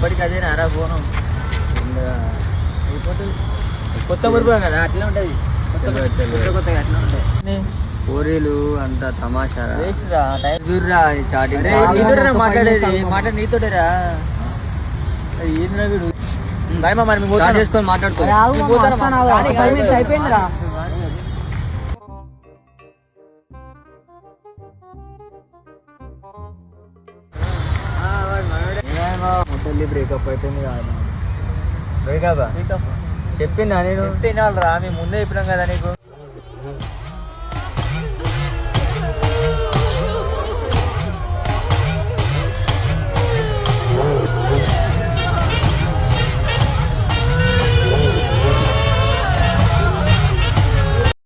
ఎప్పటికీ అదే నారా ఫోను కొత్త మురిపోయాం కదా అట్లా ఉంటుంది కొత్తగా అట్లా ఉంటాయి పూరీలు అంతా తమాషారా మాట్లాడేది నీతోటేరా వీడు బాయ్ మరి మేము చేసుకొని మాట్లాడుకోవాలి. బ్రేకప్ అయిపోయింది కాదు బ్రేకప్ చెప్పిందా నేను తినాలి రా మేము ముందే చెప్పినాం కదా నీకు